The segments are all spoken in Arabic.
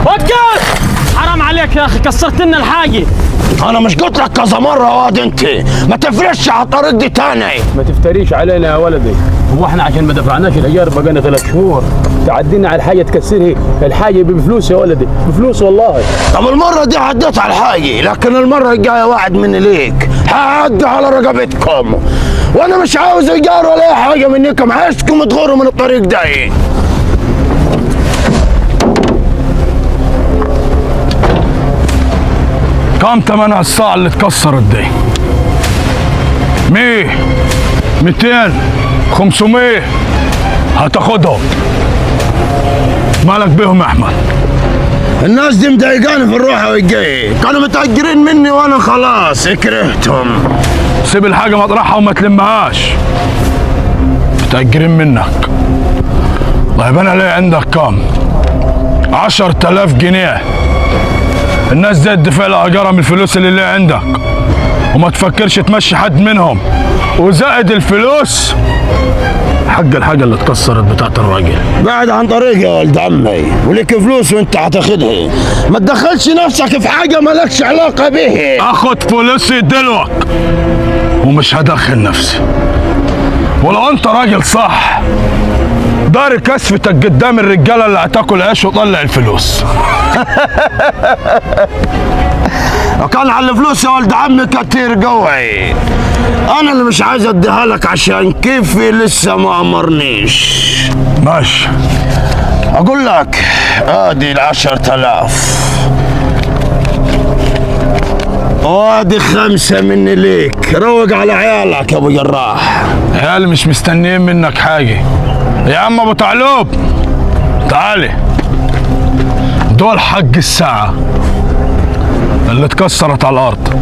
وقف! حرام عليك يا اخي، كسرت لنا الحاجه. انا مش قلت لك كذا مره واد انت ما تفرش على الطريق دي تاني. ما تفتريش علينا يا ولدي. هو احنا عشان ما دفعناش الايجار بقينا 3 شهور تعدينا على الحاجه تكسرها؟ الحاجه بفلوس يا ولدي، بفلوس والله. طب المره دي عديت على الحاجه، لكن المره الجايه وعد مني ليك هعدي على رقبتكم، وانا مش عاوز ايجار ولا اي حاجه منكم، عايزكم تغوروا من الطريق ده. كم تمنها الساعة اللي اتكسرت دي؟ 100 200 500 هتاخدهم. مالك بيهم يا احمد؟ الناس دي مضايقاني في الروحه والجاي، كانوا متأجرين مني وانا خلاص كرهتهم. سيب الحاجة مطرحها وما تلمهاش. متأجرين منك. طيب انا ليه عندك كام؟ 10,000 جنيه. الناس دي تدفع لها اجارها من الفلوس اللي عندك، وما تفكرش تمشي حد منهم، وزائد الفلوس حق الحاجه اللي اتكسرت بتاعت الراجل. بعد عن طريقي يا ولد عمي، ولك فلوس وانت هتاخدها، ما تدخلش نفسك في حاجه مالكش علاقه بيها. اخد فلوسي دلوك ومش هدخل نفسي. ولو انت راجل صح داري كسفتك قدام الرجاله اللي هتاكل عيش وطلع الفلوس. كان على الفلوس يا ولد عمي كتير قوي، انا اللي مش عايز اديها لك عشان كيفي لسه ما امرنيش. ماشي، اقول لك ادي 10,000 وادي 5 مني ليك، روق على عيالك يا ابو جراح. عيالي مش مستنيين منك حاجه يا عم ابو تعلوب. تعالي، دول حق الساعه اللي اتكسرت على الارض.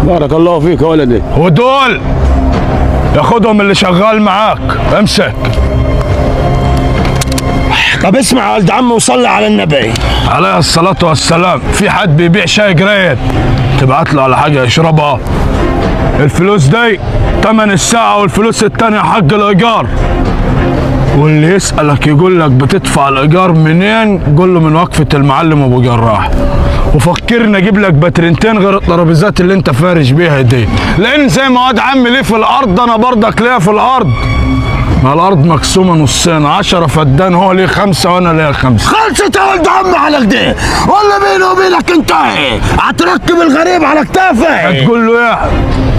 بارك الله فيك يا ولدي. ودول ياخدهم اللي شغال معاك. امسك. طب اسمع يا ولد عمي وصلي على النبي عليه الصلاة والسلام. في حد بيبيع شاي قريب تبعت له على حاجة يشربها. الفلوس دي تمن الساعة، والفلوس التانية حق الإيجار. واللي يسألك يقول لك بتدفع الإيجار منين، قول له من وقفة المعلم أبو جراح. وفكرني اجيب لك باترينتين غير الترابيزات اللي انت فارش بيها دي، لان زي ما واد عمي ليه في الارض انا برضك ليا في الارض. ما الارض مقسومه نصين، 10 فدان، هو ليه 5 وانا ليا 5. خلصت يا ولد عمي على كده، ولا بيني وبينك انت هتركب الغريب على كتافك؟ هتقول له ايه؟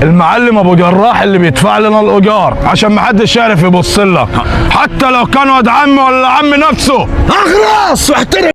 المعلم ابو جراح اللي بيدفع لنا الايجار، عشان ما حدش يعرف يبص لك، حتى لو كان واد عمي ولا عمي نفسه. اخلص واحترم